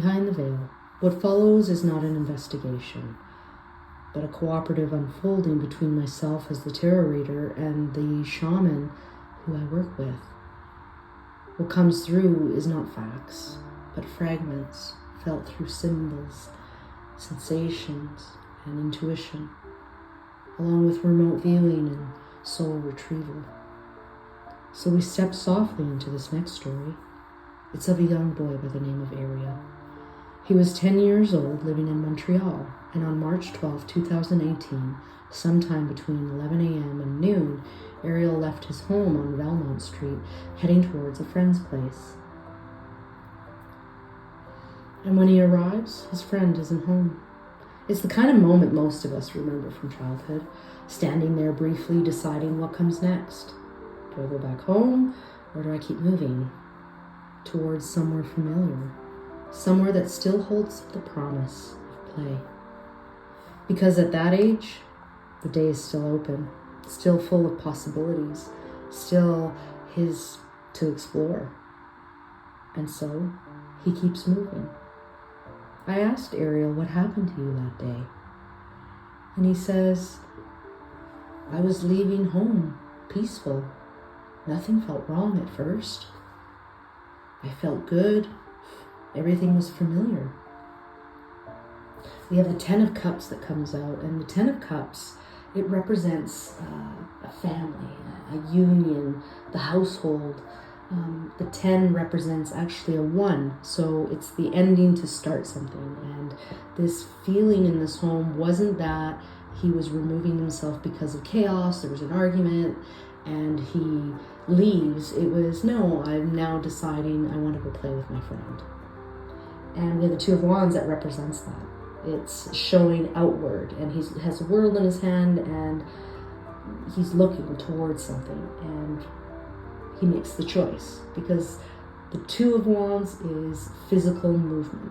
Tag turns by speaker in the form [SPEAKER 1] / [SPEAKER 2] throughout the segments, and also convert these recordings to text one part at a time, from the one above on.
[SPEAKER 1] Behind the veil, what follows is not an investigation, but a cooperative unfolding between myself as the tarot reader and the shaman who I work with. What comes through is not facts, but fragments felt through symbols, sensations, and intuition, along with remote viewing and soul retrieval. So we step softly into this next story. It's of a young boy by the name of Ariel. He was 10 years old, living in Montreal, and on March 12, 2018, sometime between 11 a.m. and noon, Ariel left his home on Valmont Street, heading towards a friend's place. And when he arrives, his friend isn't home. It's the kind of moment most of us remember from childhood, standing there briefly deciding what comes next. Do I go back home, or do I keep moving towards somewhere familiar? Somewhere that still holds the promise of play. Because at that age, the day is still open, still full of possibilities, still his to explore. And so, he keeps moving. I asked Ariel what happened to you that day. And he says, I was leaving home, peaceful. Nothing felt wrong at first. I felt good. Everything was familiar. We have the 10 of Cups that comes out, and the 10 of Cups, it represents a family, a union, the household. The 10 represents actually a 1, so it's the ending to start something. And this feeling in this home wasn't that he was removing himself because of chaos, there was an argument, and he leaves. It was, no, I'm now deciding I want to go play with my friend. And we have the 2 of Wands that represents that. It's showing outward, and he has a world in his hand, and he's looking towards something, and he makes the choice, because the 2 of Wands is physical movement,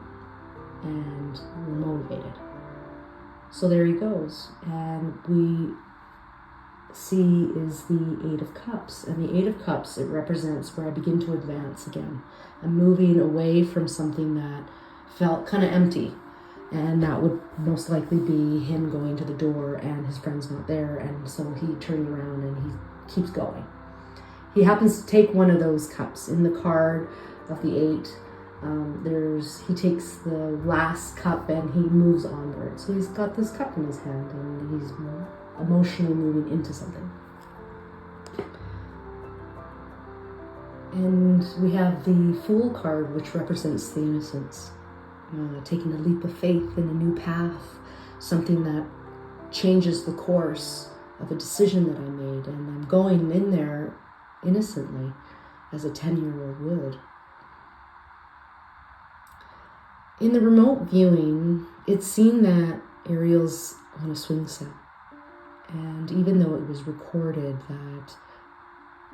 [SPEAKER 1] and we're motivated. So there he goes, and we see is the 8 of Cups, and the 8 of Cups, it represents where I begin to advance again. I'm moving away from something that felt kind of empty, and that would most likely be him going to the door and his friend's not there, and so he turns around and he keeps going. He happens to take one of those cups. In the card of the 8, he takes the last cup and he moves onward. So he's got this cup in his hand and he's emotionally moving into something. And we have the Fool card, which represents the innocence. Taking a leap of faith in a new path, something that changes the course of a decision that I made, and I'm going in there innocently as a 10-year-old would. In the remote viewing, it's seen that Ariel's on a swing set, and even though it was recorded that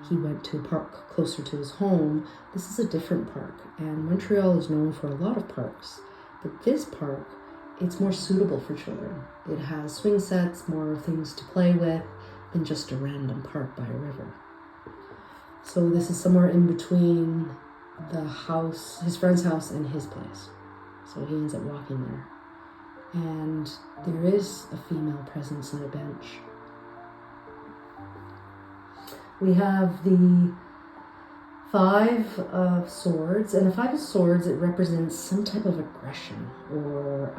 [SPEAKER 1] he went to a park closer to his home, this is a different park, and Montreal is known for a lot of parks, but this park, it's more suitable for children. It has swing sets, more things to play with than just a random park by a river. So this is somewhere in between the house, his friend's house, and his place. So he ends up walking there. And there is a female presence on a bench. We have the 5 of Swords, and the 5 of Swords, it represents some type of aggression or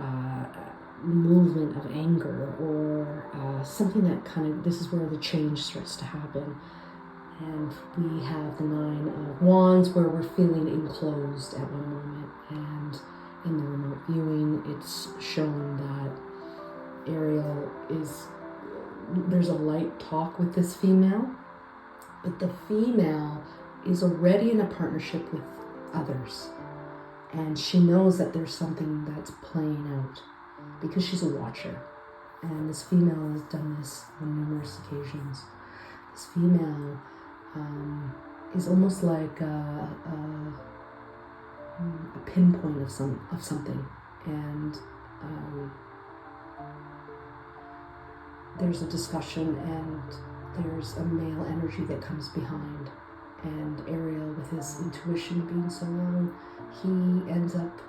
[SPEAKER 1] movement of anger or something that kind of, this is where the change starts to happen. And we have the 9 of Wands, where we're feeling enclosed at one moment, and in the remote viewing, it's shown that Ariel there's a light talk with this female, but the female is already in a partnership with others, and she knows that there's something that's playing out because she's a watcher, and this female has done this on numerous occasions. This female is almost like a pinpoint of something, and there's a discussion, and there's a male energy that comes behind, and Ariel, with his intuition being so young, he ends up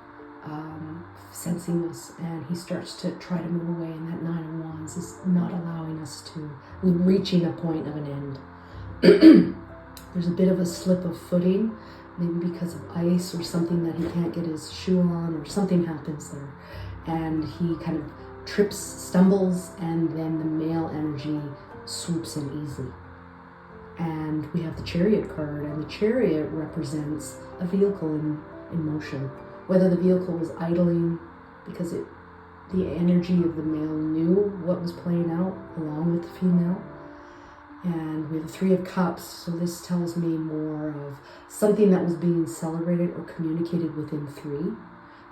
[SPEAKER 1] sensing this, and he starts to try to move away, and that Nine of Wands is not allowing us to, reaching a point of an end. There's a bit of a slip of footing, maybe because of ice or something that he can't get his shoe on, or something happens there. And he kind of trips, stumbles, and then the male energy swoops in easily. And we have the Chariot card, and the Chariot represents a vehicle in motion. Whether the vehicle was idling because the energy of the male knew what was playing out along with the female. And we have the Three of Cups, so this tells me more of something that was being celebrated or communicated within three.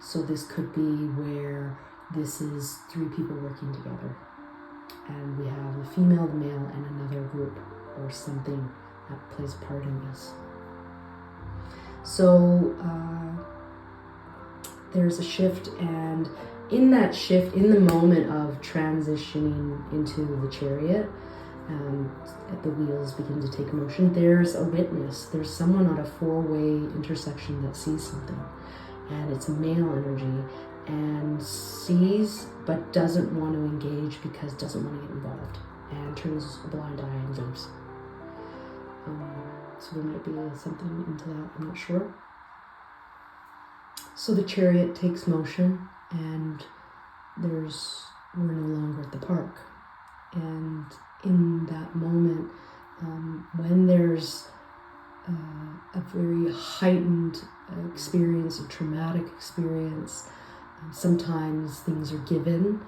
[SPEAKER 1] So this could be where this is three people working together. And we have the female, the male, and another group or something that plays a part in this. So there's a shift, and in that shift, in the moment of transitioning into the Chariot, the wheels begin to take motion, there's a witness. There's someone at a four-way intersection that sees something, and it's a male energy, and sees but doesn't want to engage because doesn't want to get involved, and turns a blind eye and leaves. So there might be something into that, I'm not sure. So the Chariot takes motion, and we're no longer at the park. And in that moment, when there's a very heightened experience, a traumatic experience, sometimes things are given.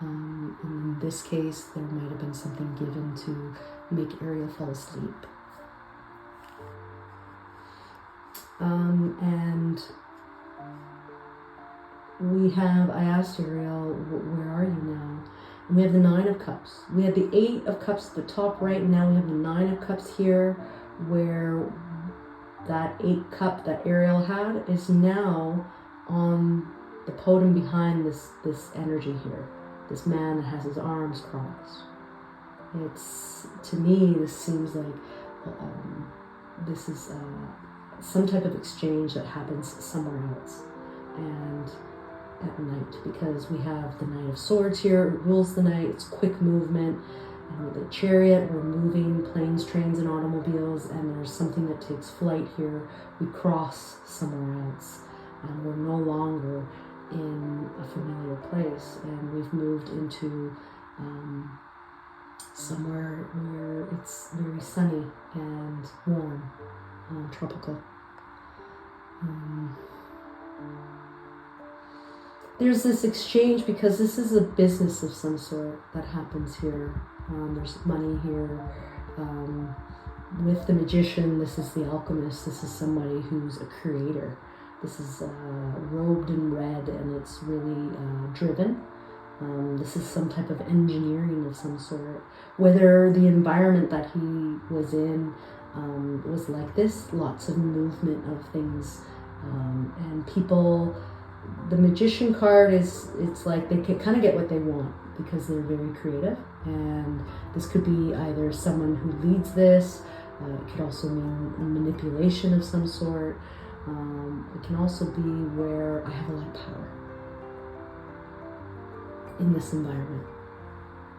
[SPEAKER 1] In this case, there might have been something given to make Ariel fall asleep. And I asked Ariel, where are you now? And we have the Nine of Cups. We had the Eight of Cups at the top right, and now we have the Nine of Cups here, where that 8 cup that Ariel had is now on the podium behind this energy here. This man that has his arms crossed. To me, this seems like this is some type of exchange that happens somewhere else. And at night, because we have the Knight of Swords here, it rules the night, it's quick movement, and with the Chariot, we're moving planes, trains, and automobiles, and there's something that takes flight here. We cross somewhere else, and we're no longer in a familiar place, and we've moved into somewhere where it's very sunny and warm, tropical. There's this exchange because this is a business of some sort that happens here. There's money here. With the magician, this is the alchemist. This is somebody who's a creator. This is robed in red, and it's really driven. This is some type of engineering of some sort. Whether the environment that he was in was like this, lots of movement of things, and people. The magician card it's like they can kind of get what they want because they're very creative, and this could be either someone who leads this. It could also mean manipulation of some sort. It can also be where I have a lot of power in this environment.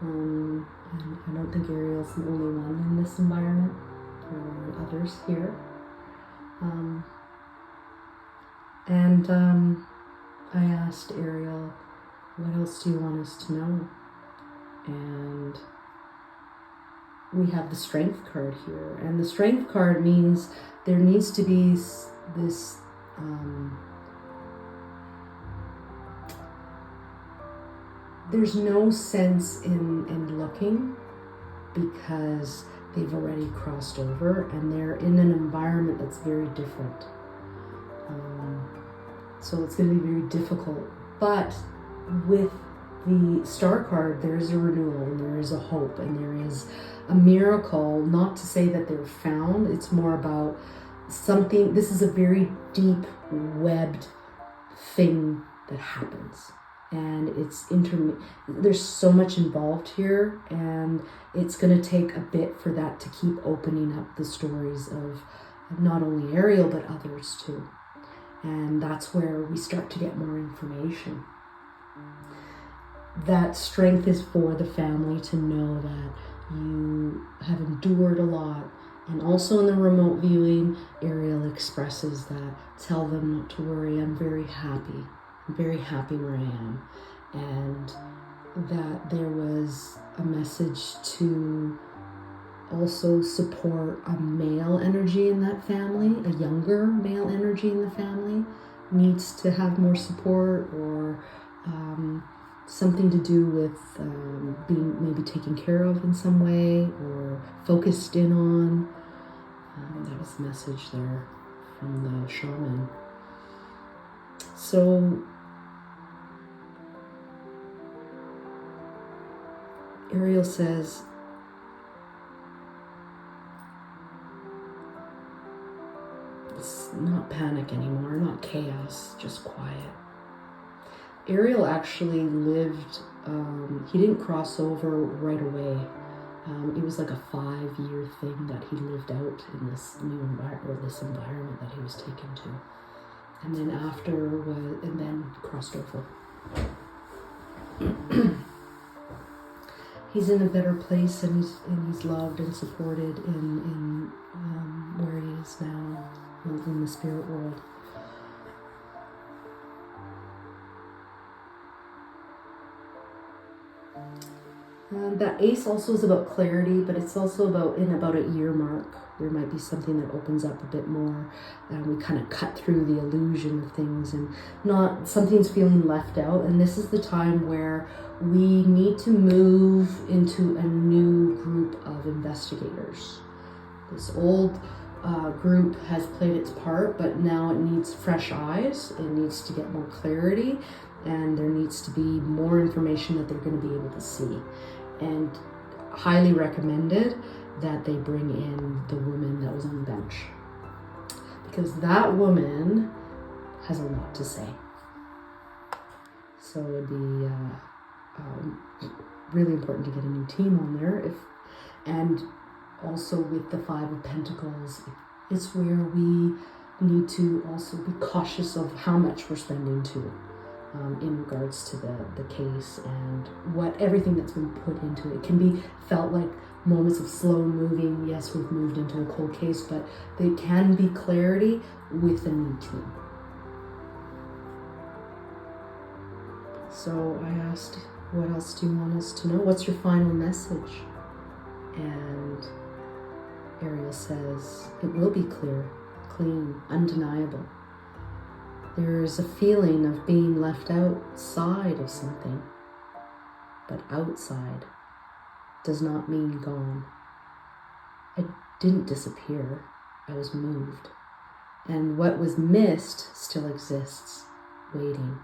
[SPEAKER 1] And I don't think Ariel's the only one in this environment. There are others here. I asked Ariel, what else do you want us to know? And we have the Strength card here. And the Strength card means there needs to be this there's no sense in looking because they've already crossed over and they're in an environment that's very different. So it's going to be very difficult. But with the Star card, there is a renewal and there is a hope and there is a miracle. Not to say that they're found. It's more about something. This is a very deep webbed thing that happens. And it's there's so much involved here, and it's going to take a bit for that to keep opening up the stories of not only Ariel but others too. And that's where we start to get more information. That strength is for the family to know that you have endured a lot. And also in the remote viewing, Ariel expresses that, tell them not to worry, I'm very happy. I'm very happy where I am. And that there was a message to also support a male energy in that family, a younger male energy in the family needs to have more support, or something to do with being maybe taken care of in some way or focused in on. That was the message there from the shaman. So Ariel says, it's not panic anymore, not chaos, just quiet. Ariel actually lived, he didn't cross over right away. It was like a 5-year thing that he lived out in this new environment, or this environment that he was taken to. And then and then crossed over. He's in a better place, and he's loved and supported in where he is now, in the spirit world. That ace also is about clarity, but it's also about a year mark. There might be something that opens up a bit more, and we kind of cut through the illusion of things, and not something's feeling left out. And this is the time where we need to move into a new group of investigators. This old group has played its part, but now it needs fresh eyes. It needs to get more clarity, and there needs to be more information that they're going to be able to see. And highly recommended that they bring in the woman that was on the bench, because that woman has a lot to say. So it would be really important to get a new team on there. And also with the 5 of Pentacles, it's where we need to also be cautious of how much we're spending too. In regards to the case and everything that's been put into it. It can be felt like moments of slow moving. Yes, we've moved into a cold case, but there can be clarity with a new team. So I asked, what else do you want us to know? What's your final message? And Ariel says, it will be clear, clean, undeniable. There is a feeling of being left outside of something, but outside does not mean gone. I didn't disappear, I was moved. And what was missed still exists, waiting.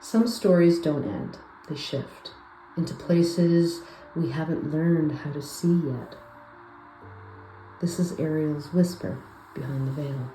[SPEAKER 1] Some stories don't end, they shift into places we haven't learned how to see yet. This is Ariel's whisper behind the veil.